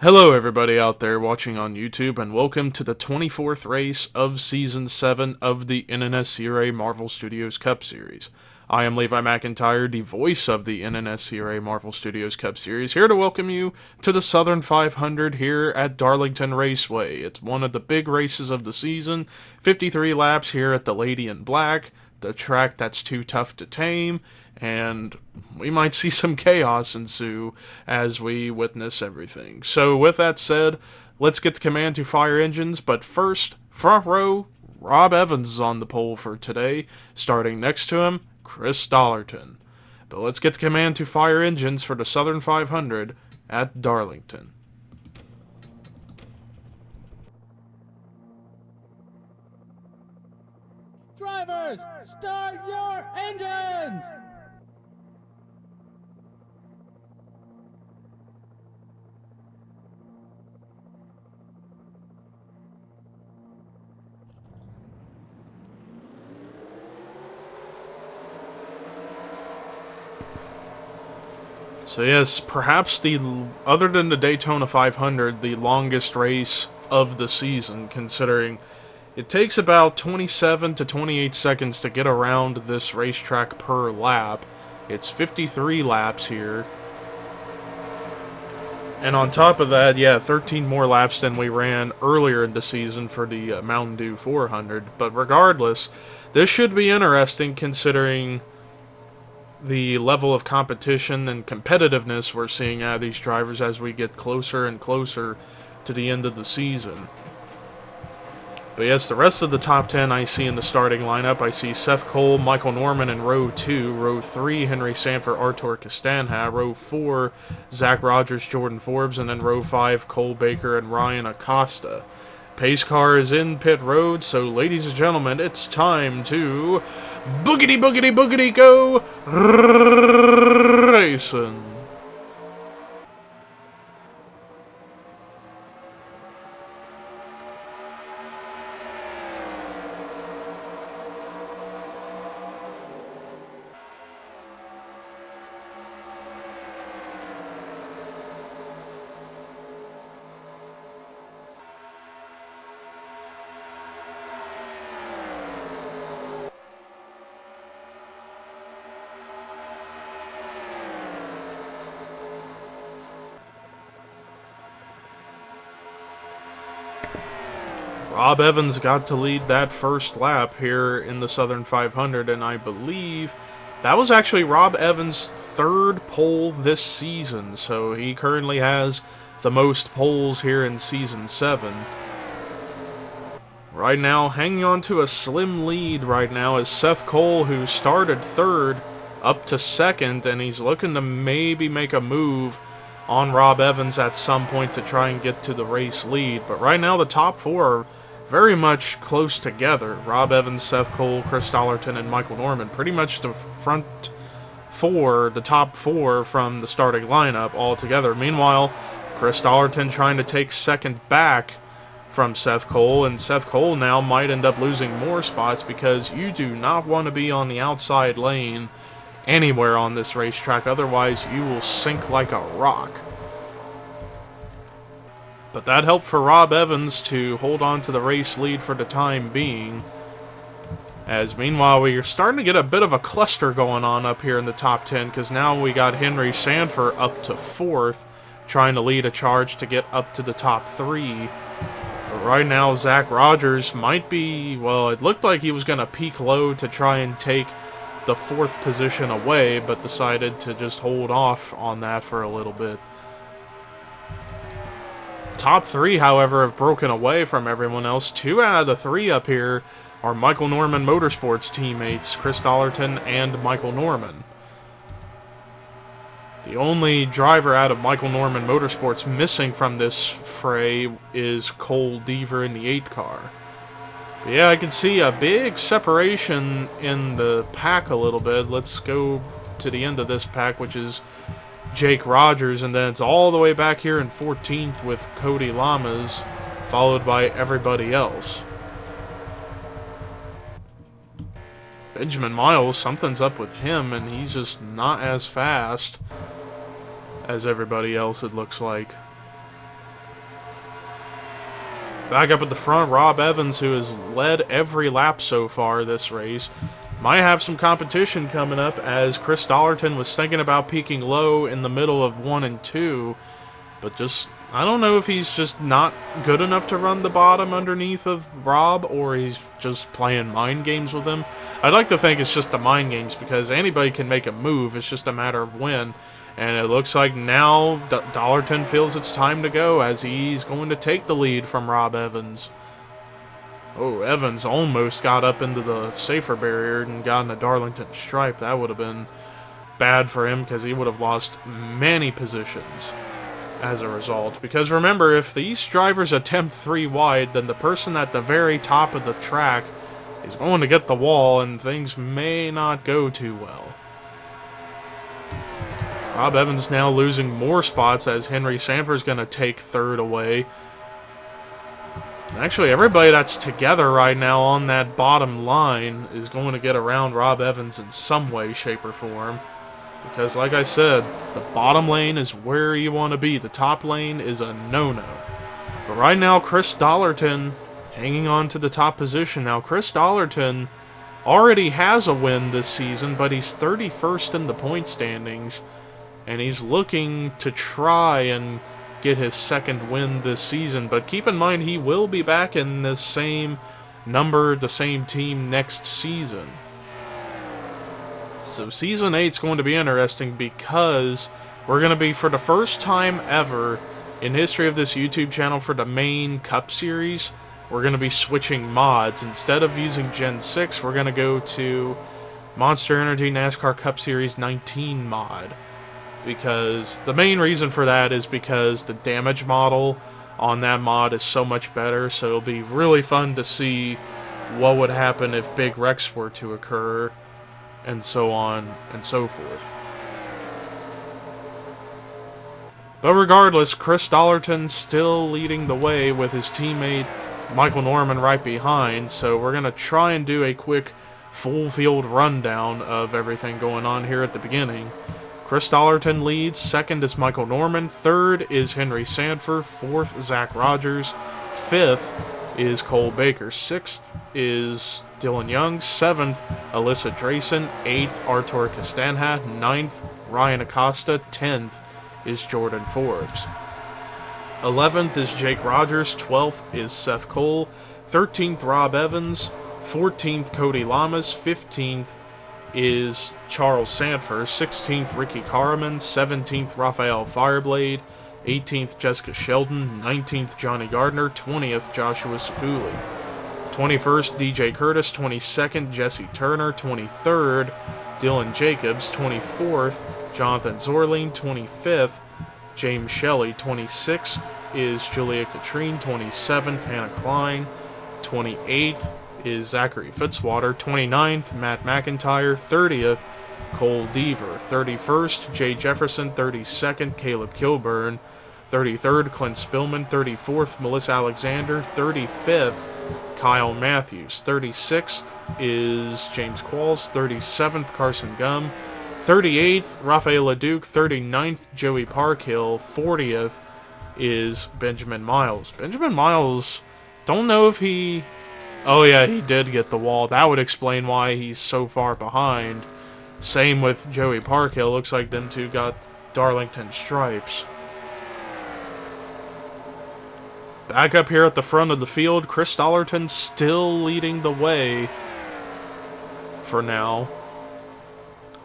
Hello everybody out there watching on YouTube, and welcome to the 24th race of Season 7 of the NNSCRA Marvel Studios Cup Series. I am Levi McIntyre, the voice of the NNSCRA Marvel Studios Cup Series, here to welcome you to the Southern 500 here at Darlington Raceway. It's one of the big races of the season, 53 laps here at the Lady in Black, the track that's too tough to tame, and we might see some chaos ensue as we witness everything. So with that said, let's get the command to fire engines, but first, front row, Rob Evans is on the pole for today. Starting next to him, Chris Darlington. But let's get the command to fire engines for the Southern 500 at Darlington. Drivers, start your engines! So yes, perhaps other than the Daytona 500, the longest race of the season, considering it takes about 27 to 28 seconds to get around this racetrack per lap. It's 53 laps here. And on top of that, 13 more laps than we ran earlier in the season for the Mountain Dew 400. But regardless, this should be interesting considering the level of competition and competitiveness we're seeing out of these drivers as we get closer and closer to the end of the season. But yes, the rest of the top 10 I see in the starting lineup. I see Seth Cole, Michael Norman in row 2, row 3, Henry Sanford, Artur Castanha, row 4, Zach Rogers, Jordan Forbes, and then row 5, Cole Baker and Ryan Acosta. Pace car is in pit road, so ladies and gentlemen, it's time to boogity boogity boogity go racing. Rob Evans got to lead that first lap here in the Southern 500, and I believe that was actually Rob Evans' third pole this season, so he currently has the most poles here in Season 7. Right now, hanging on to a slim lead right now is Seth Cole, who started third, up to second, and he's looking to maybe make a move on Rob Evans at some point to try and get to the race lead. But right now, the top four are very much close together. Rob Evans, Seth Cole, Chris Darlington, and Michael Norman. Pretty much the front four, the top four from the starting lineup all together. Meanwhile, Chris Darlington trying to take second back from Seth Cole, and Seth Cole now might end up losing more spots because you do not want to be on the outside lane anywhere on this racetrack, otherwise you will sink like a rock. But that helped for Rob Evans to hold on to the race lead for the time being. As meanwhile, we are starting to get a bit of a cluster going on up here in the top 10, because now we got Henry Sanford up to 4th, trying to lead a charge to get up to the top 3. But right now, Zach Rogers might be, well, it looked like he was going to peak low to try and take the 4th position away, but decided to just hold off on that for a little bit. Top 3, however, have broken away from everyone else. 2 out of the 3 up here are Michael Norman Motorsports teammates, Chris Darlington and Michael Norman. The only driver out of Michael Norman Motorsports missing from this fray is Cole Deaver in the 8 car. But yeah, I can see a big separation in the pack a little bit. Let's go to the end of this pack, which is Jake Rogers, and then it's all the way back here in 14th with Cody Lamas, followed by everybody else. Benjamin Miles, something's up with him, and he's just not as fast as everybody else, it looks like. Back up at the front, Rob Evans, who has led every lap so far this race, might have some competition coming up, as Chris Dollerton was thinking about peaking low in the middle of 1 and 2, but just, I don't know if he's just not good enough to run the bottom underneath of Rob, or he's just playing mind games with him. I'd like to think it's just the mind games, because anybody can make a move, it's just a matter of when. And it looks like now Dollerton feels it's time to go, as he's going to take the lead from Rob Evans. Oh, Evans almost got up into the safer barrier and got in a Darlington stripe. That would have been bad for him, because he would have lost many positions as a result. Because remember, if these drivers attempt 3 wide, then the person at the very top of the track is going to get the wall, and things may not go too well. Rob Evans now losing more spots, as Henry Sanford's going to take 3rd away. Actually, everybody that's together right now on that bottom line is going to get around Rob Evans in some way, shape, or form. Because, like I said, the bottom lane is where you want to be. The top lane is a no-no. But right now, Chris Dollerton hanging on to the top position. Now, Chris Dollerton already has a win this season, but he's 31st in the point standings. And he's looking to try and get his 2nd win this season. But keep in mind, he will be back in the same number, the same team next season. So Season 8 is going to be interesting, because we're going to be, for the first time ever in history of this YouTube channel, for the main Cup Series, we're going to be switching mods. Instead of using Gen 6, we're going to go to Monster Energy NASCAR Cup Series 19 mod. Because the main reason for that is because the damage model on that mod is so much better, so it'll be really fun to see what would happen if big wrecks were to occur, and so on and so forth. But regardless, Chris Dollerton still leading the way with his teammate Michael Norman right behind, so we're going to try and do a quick full field rundown of everything going on here at the beginning. Chris Dollerton leads, 2nd is Michael Norman, 3rd is Henry Sanford, 4th Zach Rogers, 5th is Cole Baker, 6th is Dylan Young, 7th Alyssa Drayson, 8th Artur Castanha, 9th Ryan Acosta, 10th is Jordan Forbes. 11th is Jake Rogers, 12th is Seth Cole, 13th Rob Evans, 14th Cody Lamas, 15th is Charles Sanford, 16th Ricky Carman, 17th Raphael Fireblade, 18th Jessica Sheldon, 19th Johnny Gardner, 20th Joshua Sekuli, 21st DJ Curtis, 22nd Jesse Turner, 23rd Dylan Jacobs, 24th Jonathan Zorling, 25th James Shelley, 26th is Julia Katrine, 27th Hannah Klein, 28th is Zachary Fitzwater, 29th Matt McIntyre, 30th Cole Deaver, 31st Jay Jefferson, 32nd Caleb Kilburn, 33rd Clint Spillman, 34th Melissa Alexander, 35th Kyle Matthews, 36th is James Qualls, 37th Carson Gum, 38th Rafael LeDuc, 39th Joey Parkhill, 40th is Benjamin Miles. Benjamin Miles, don't know if he... Oh yeah, he did get the wall. That would explain why he's so far behind. Same with Joey Parkhill. Looks like them two got Darlington stripes. Back up here at the front of the field, Chris Dollerton still leading the way for now.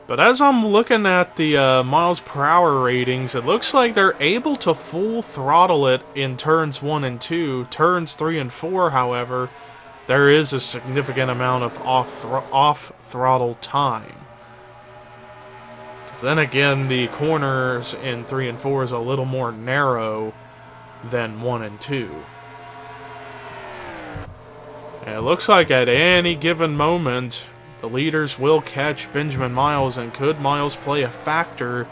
But as I'm looking at the miles per hour ratings, it looks like they're able to full throttle it in turns 1 and 2. Turns 3 and 4, however, there is a significant amount of off throttle time. Because then again, the corners in 3 and 4 is a little more narrow than 1 and 2. And it looks like at any given moment, the leaders will catch Benjamin Miles, and could Miles play a factor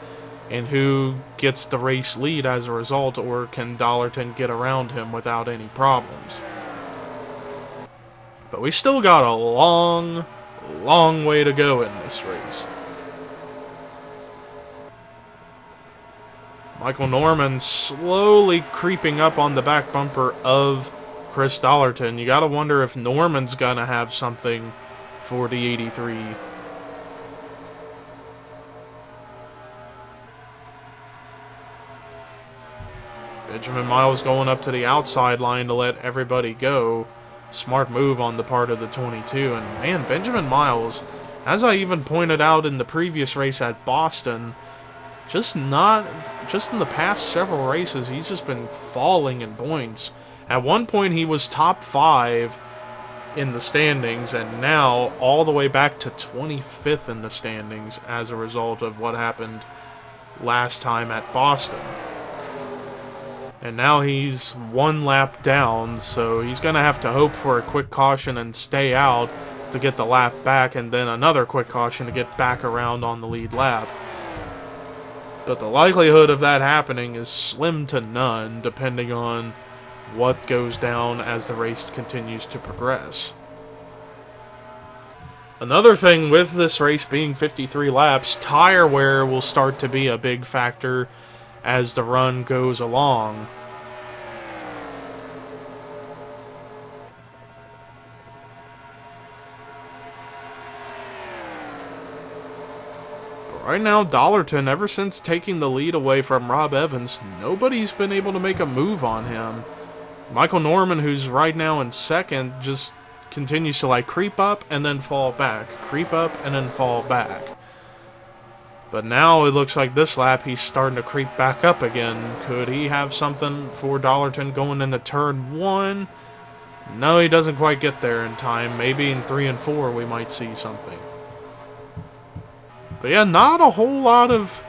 in who gets the race lead as a result, or can Dollerton get around him without any problems? But we still got a long, long way to go in this race. Michael Norman slowly creeping up on the back bumper of Chris Darlington. You gotta wonder if Norman's gonna have something for the 83. Benjamin Miles going up to the outside line to let everybody go. Smart move on the part of the 22. And man, Benjamin Miles, as I even pointed out in the previous race at Boston, just in the past several races, he's just been falling in points. At one point, he was top 5 in the standings, and now all the way back to 25th in the standings as a result of what happened last time at Boston. And now he's 1 lap down, so he's going to have to hope for a quick caution and stay out to get the lap back, and then another quick caution to get back around on the lead lap. But the likelihood of that happening is slim to none, depending on what goes down as the race continues to progress. Another thing with this race being 53 laps, tire wear will start to be a big factor as the run goes along. But right now, Darlington, ever since taking the lead away from Rob Evans, nobody's been able to make a move on him. Michael Norman, who's right now in second, just continues to creep up and then fall back, creep up and then fall back. But now it looks like this lap he's starting to creep back up again. Could he have something for Darlington going into turn 1? No, he doesn't quite get there in time. Maybe in 3 and 4 we might see something. But yeah, not a whole lot of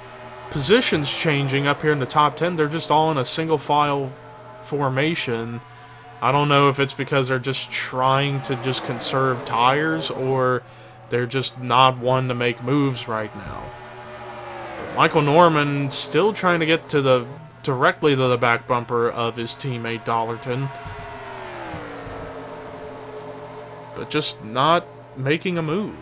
positions changing up here in the top 10. They're just all in a single file formation. I don't know if it's because they're just trying to just conserve tires, or they're just not one to make moves right now. But Michael Norman still trying to get to directly to the back bumper of his teammate Darlington, but just not making a move.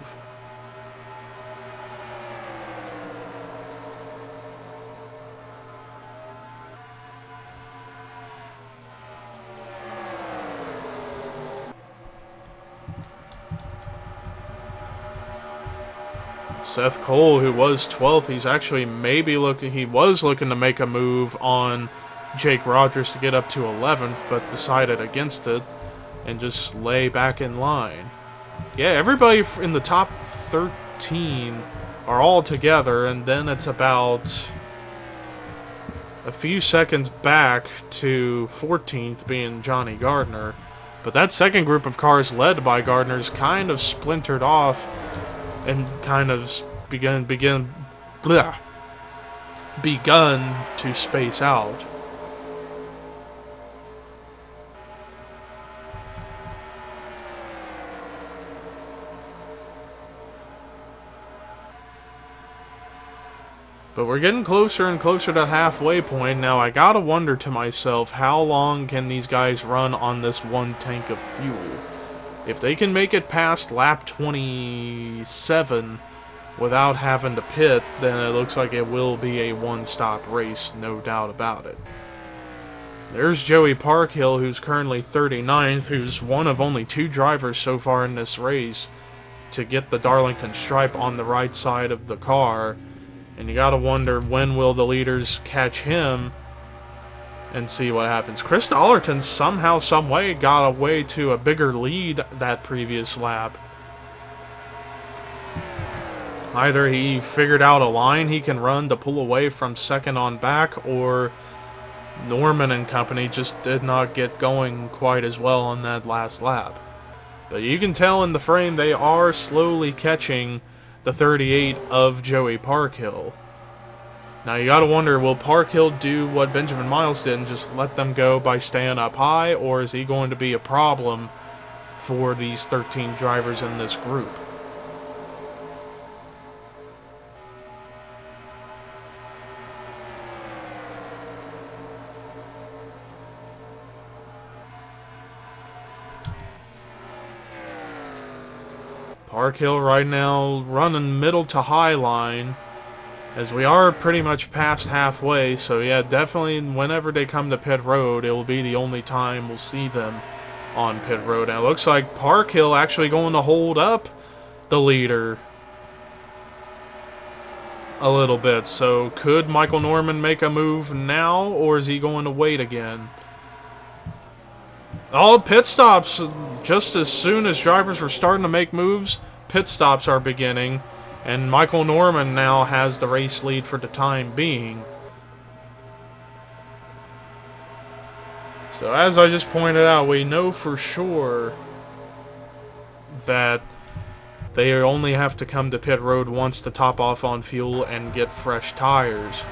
Seth Cole, who was 12th, he's actually he was looking to make a move on Jake Rogers to get up to 11th, but decided against it and just lay back in line. Yeah, everybody in the top 13 are all together, and then it's about a few seconds back to 14th being Johnny Gardner. But that second group of cars led by Gardner's kind of splintered off and kind of begun to space out. But we're getting closer and closer to the halfway point. Now I gotta wonder to myself, how long can these guys run on this one tank of fuel? If they can make it past lap 27 without having to pit, then it looks like it will be a one-stop race, no doubt about it. There's Joey Parkhill, who's currently 39th, who's one of only 2 drivers so far in this race to get the Darlington stripe on the right side of the car. And you gotta wonder, when will the leaders catch him and see what happens. Chris Darlington somehow, someway got away to a bigger lead that previous lap. Either he figured out a line he can run to pull away from second on back, or Norman and company just did not get going quite as well on that last lap. But you can tell in the frame they are slowly catching the 38 of Joey Parkhill. Now you gotta wonder, will Parkhill do what Benjamin Miles did and just let them go by staying up high, or is he going to be a problem for these 13 drivers in this group? Parkhill right now running middle to high line, as we are pretty much past halfway, so yeah, definitely whenever they come to pit road, it will be the only time we'll see them on pit road. And it looks like Parkhill actually going to hold up the leader a little bit. So could Michael Norman make a move now, or is he going to wait again? All pit stops, just as soon as drivers were starting to make moves, pit stops are beginning, and Michael Norman now has the race lead for the time being. So as I just pointed out, we know for sure that they only have to come to pit road once to top off on fuel and get fresh tires.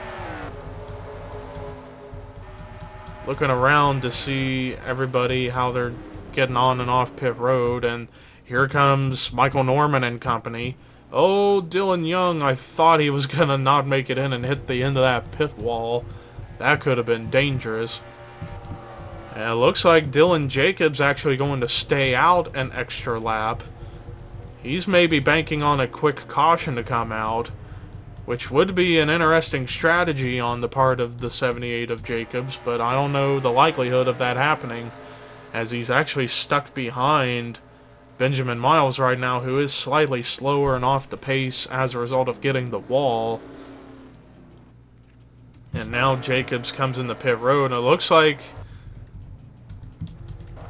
Looking around to see everybody, how they're getting on and off pit road, and here comes Michael Norman and company. Oh, Dylan Young, I thought he was gonna not make it in and hit the end of that pit wall. That could have been dangerous. And it looks like Dylan Jacobs actually going to stay out an extra lap. He's maybe banking on a quick caution to come out, which would be an interesting strategy on the part of the 78 of Jacobs, but I don't know the likelihood of that happening, as he's actually stuck behind Benjamin Miles right now, who is slightly slower and off the pace as a result of getting the wall. And now Jacobs comes in the pit road, and it looks like,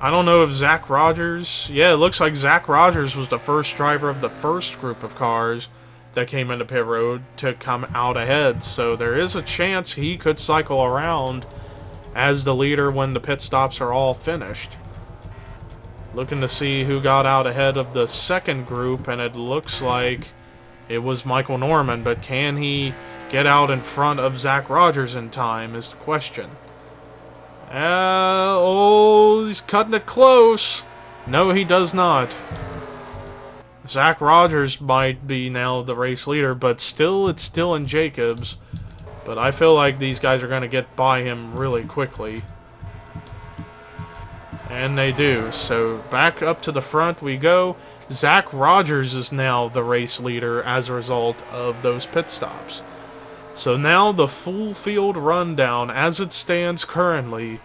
I don't know if Zach Rogers... Yeah, it looks like Zach Rogers was the first driver of the first group of cars that came into pit road to come out ahead. So there is a chance he could cycle around as the leader when the pit stops are all finished. Looking to see who got out ahead of the second group, and it looks like it was Michael Norman. But can he get out in front of Zach Rogers in time is the question. Oh, he's cutting it close. No, he does not. Zach Rogers might be now the race leader, but still, it's Dylan Jacobs. But I feel like these guys are going to get by him really quickly. And they do. So back up to the front we go. Zach Rogers is now the race leader as a result of those pit stops. So now the full field rundown as it stands currently.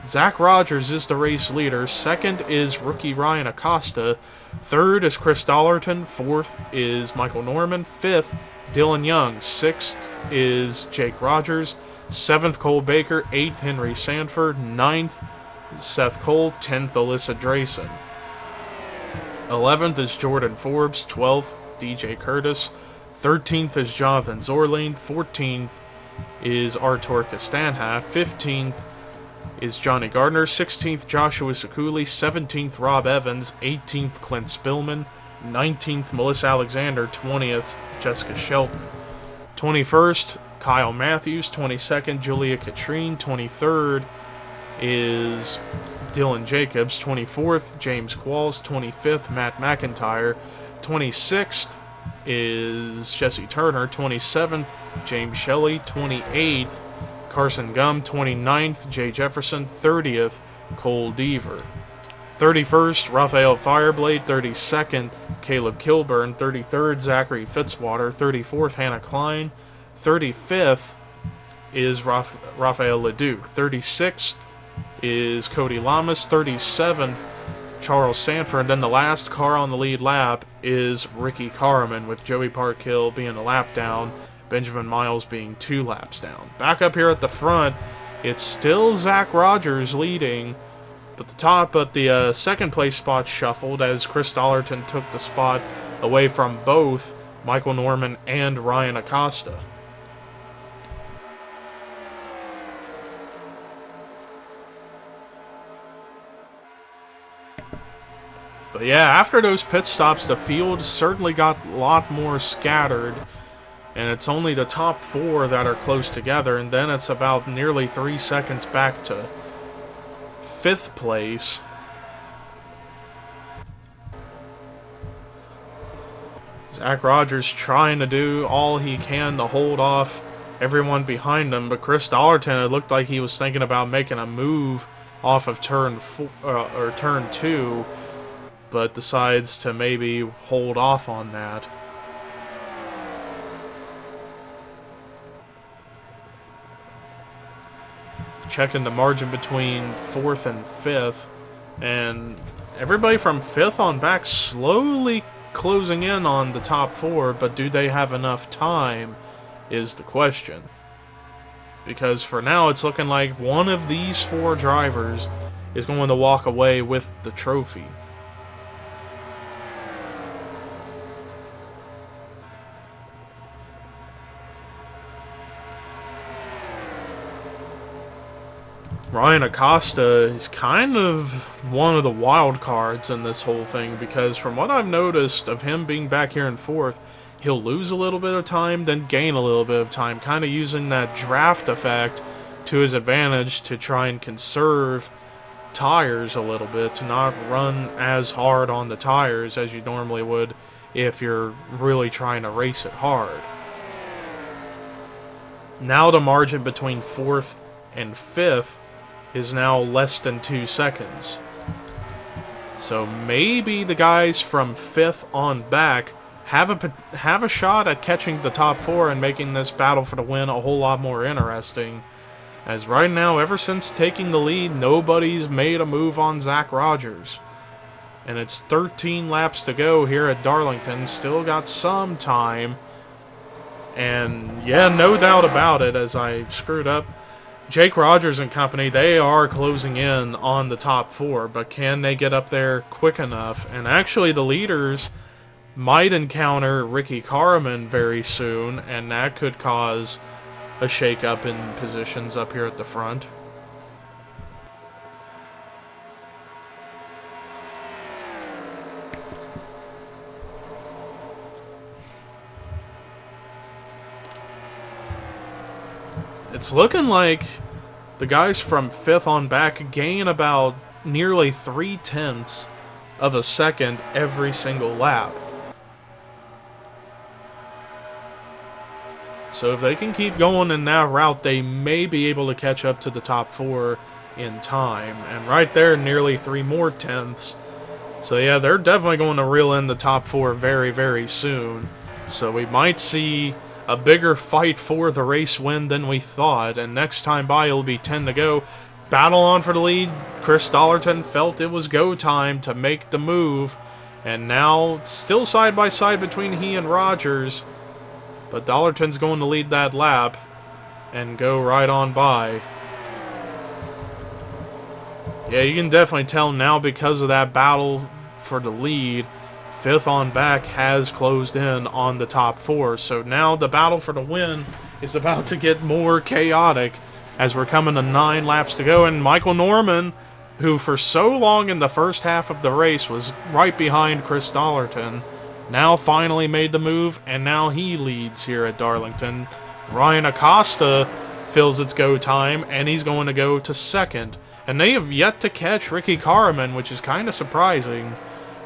Zach Rogers is the race leader. Second is rookie Ryan Acosta. Third is Chris Darlington. Fourth is Michael Norman. Fifth, Dylan Young. Sixth is Jake Rogers. Seventh, Cole Baker. Eighth, Henry Sanford. Ninth, Seth Cole. 10th, Alyssa Drayson. 11th is Jordan Forbes. 12th, DJ Curtis. 13th is Jonathan Zorlane. 14th is Artur Castanha. 15th is Johnny Gardner. 16th, Joshua Sekuli. 17th, Rob Evans. 18th, Clint Spillman. 19th, Melissa Alexander. 20th, Jessica Shelton. 21st, Kyle Matthews. 22nd, Julia Katrine. 23rd is Dylan Jacobs. 24th, James Qualls. 25th, Matt McIntyre. 26th is Jesse Turner. 27th, James Shelley. 28th, Carson Gum. 29th, Jay Jefferson. 30th, Cole Deaver. 31st, Raphael Fireblade. 32nd, Caleb Kilburn. 33rd, Zachary Fitzwater. 34th, Hannah Klein. 35th is Raphael Leduc. 36th is Cody Lamas. 37th, Charles Sanford. And then the last car on the lead lap is Ricky Carman, with Joey Parkhill being a lap down, Benjamin Miles being 2 laps down. Back up here at the front, it's still Zach Rogers leading, but the second place spot shuffled as Chris Darlington took the spot away from both Michael Norman and Ryan Acosta. But yeah, after those pit stops, the field certainly got a lot more scattered, and it's only the top 4 that are close together, and then it's about nearly 3 seconds back to 5th place. Zach Rogers trying to do all he can to hold off everyone behind him, but Chris Darlington, it looked like he was thinking about making a move off of turn 2, but decides to maybe hold off on that. Checking the margin between 4th and 5th. And everybody from 5th on back slowly closing in on the top 4, but do they have enough time is the question. Because for now, it's looking like one of these 4 drivers is going to walk away with the trophy. Ryan Acosta is kind of one of the wild cards in this whole thing, because from what I've noticed of him being back here in 4th, he'll lose a little bit of time, then gain a little bit of time, kind of using that draft effect to his advantage to try and conserve tires a little bit, to not run as hard on the tires as you normally would if you're really trying to race it hard. Now the margin between 4th and 5th is now less than 2 seconds. So maybe the guys from 5th on back have a shot at catching the top 4 and making this battle for the win a whole lot more interesting. As right now, ever since taking the lead, nobody's made a move on Zach Rogers. And it's 13 laps to go here at Darlington. Still got some time. And yeah, no doubt about it, as I screwed up, Jake Rogers and company, they are closing in on the top 4, but can they get up there quick enough? And actually, the leaders might encounter Ricky Carmen very soon, and that could cause a shake-up in positions up here at the front. It's looking like the guys from 5th on back gain about nearly 0.3 of a second every single lap. So if they can keep going in that route, they may be able to catch up to the top 4 in time. And right there, nearly 3 more tenths. So yeah, they're definitely going to reel in the top 4 very, very soon. So we might see a bigger fight for the race win than we thought, and next time by it'll be 10 to go. Battle on for the lead. Chris Darlington felt it was go time to make the move, and now still side by side between he and Rogers, but Darlington's going to lead that lap and go right on by. Yeah, you can definitely tell now, because of that battle for the lead, 5th on back has closed in on the top 4. So now the battle for the win is about to get more chaotic as we're coming to 9 laps to go. And Michael Norman, who for so long in the first half of the race was right behind Chris Darlington, now finally made the move, and now he leads here at Darlington. Ryan Acosta feels it's go time, and he's going to go to 2nd. And they have yet to catch Ricky Carmen, which is kind of surprising.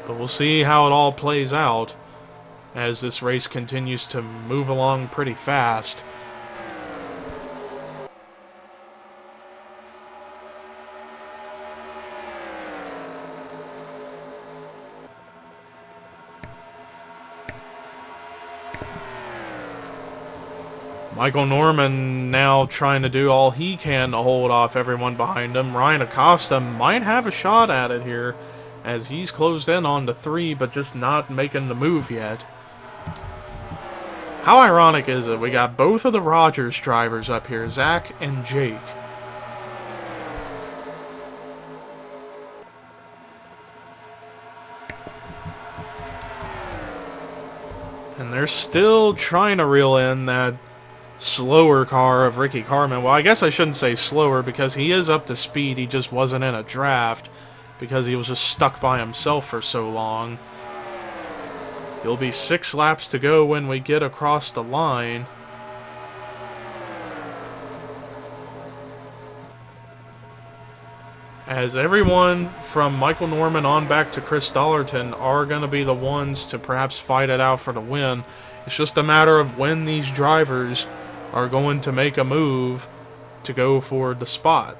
But we'll see how it all plays out as this race continues to move along pretty fast. Michael Norman now trying to do all he can to hold off everyone behind him. Ryan Acosta might have a shot at it here, as he's closed in on the 3, but just not making the move yet. How ironic is it? We got both of the Rogers drivers up here, Zach and Jake. And they're still trying to reel in that slower car of Ricky Carmen. Well, I guess I shouldn't say slower, because he is up to speed. He just wasn't in a draft, because he was just stuck by himself for so long. It'll be 6 laps to go when we get across the line. As everyone from Michael Norman on back to Chris Darlington are going to be the ones to perhaps fight it out for the win. It's just a matter of when these drivers are going to make a move to go for the spot.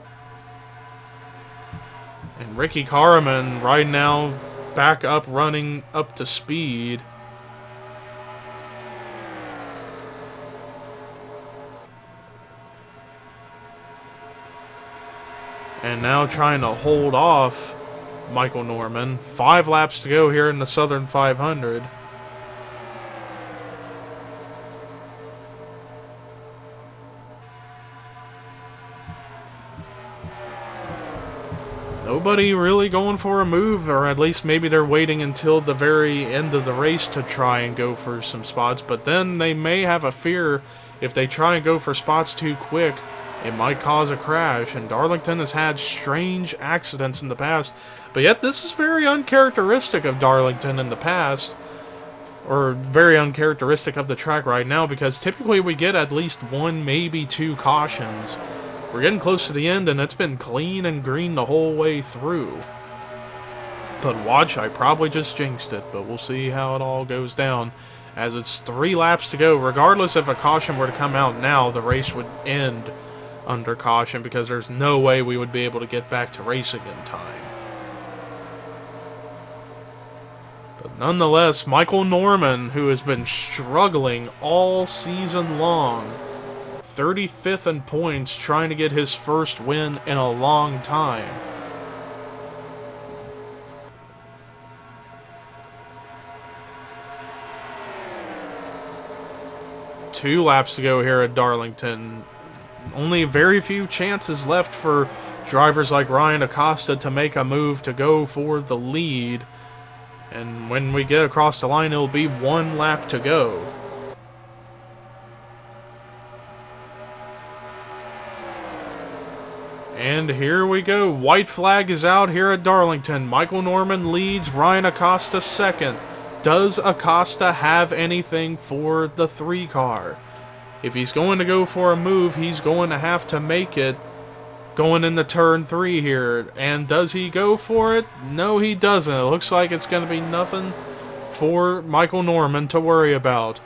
And Ricky Carmen right now back up, running up to speed. And now trying to hold off Michael Norman. 5 laps to go here in the Southern 500. Nobody really going for a move, or at least maybe they're waiting until the very end of the race to try and go for some spots, but then they may have a fear if they try and go for spots too quick, it might cause a crash, and Darlington has had strange accidents in the past, but yet this is very uncharacteristic of Darlington in the past, or very uncharacteristic of the track right now, because typically we get at least 1, maybe 2 cautions. We're getting close to the end, and it's been clean and green the whole way through. But watch, I probably just jinxed it, but we'll see how it all goes down. As it's 3 laps to go, regardless if a caution were to come out now, the race would end under caution, because there's no way we would be able to get back to racing in time. But nonetheless, Michael Norman, who has been struggling all season long, 35th in points, trying to get his first win in a long time. Two laps to go here at Darlington. Only very few chances left for drivers like Ryan Acosta to make a move to go for the lead. And when we get across the line, it'll be 1 lap to go. And here we go. White flag is out here at Darlington. Michael Norman leads, Ryan Acosta second. Does Acosta have anything for the 3 car? If he's going to go for a move, he's going to have to make it going into turn 3 here. And does he go for it? No, he doesn't. It looks like it's going to be nothing for Michael Norman to worry about.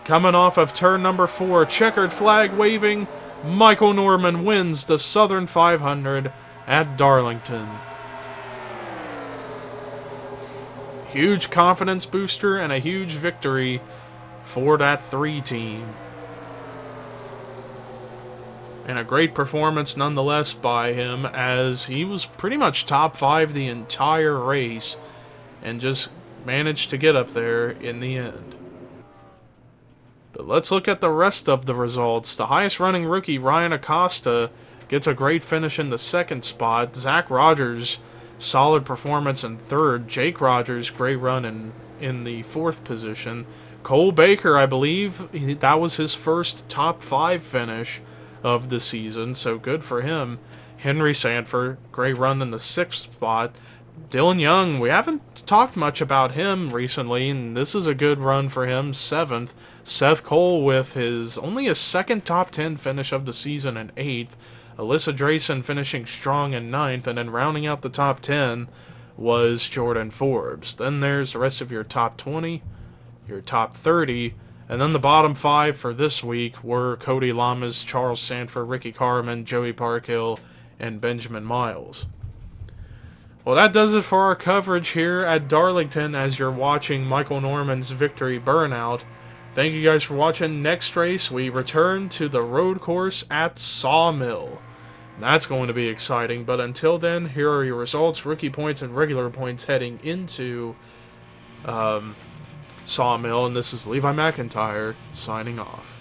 Coming off of turn number 4, checkered flag waving. Michael Norman wins the Southern 500 at Darlington. Huge confidence booster and a huge victory for that 3 team. And a great performance nonetheless by him, as he was pretty much top 5 the entire race and just managed to get up there in the end. But let's look at the rest of the results. The highest running rookie, Ryan Acosta, gets a great finish in the 2nd spot. Zach Rogers, solid performance in 3rd. Jake Rogers, great run in the 4th position. Cole Baker, I believe, that was his first top 5 finish of the season, so good for him. Henry Sanford, great run in the 6th spot. Dylan Young, we haven't talked much about him recently, and this is a good run for him, 7th. Seth Cole with only his 2nd top 10 finish of the season in 8th. Alyssa Drayson finishing strong in 9th, and then rounding out the top 10 was Jordan Forbes. Then there's the rest of your top 20, your top 30, and then the bottom 5 for this week were Cody Lamas, Charles Sanford, Ricky Carmen, Joey Parkhill, and Benjamin Miles. Well, that does it for our coverage here at Darlington as you're watching Michael Norman's victory burnout. Thank you guys for watching. Next race, we return to the road course at Sawmill. That's going to be exciting, but until then, here are your results, rookie points and regular points heading into Sawmill, and this is Levi McIntyre signing off.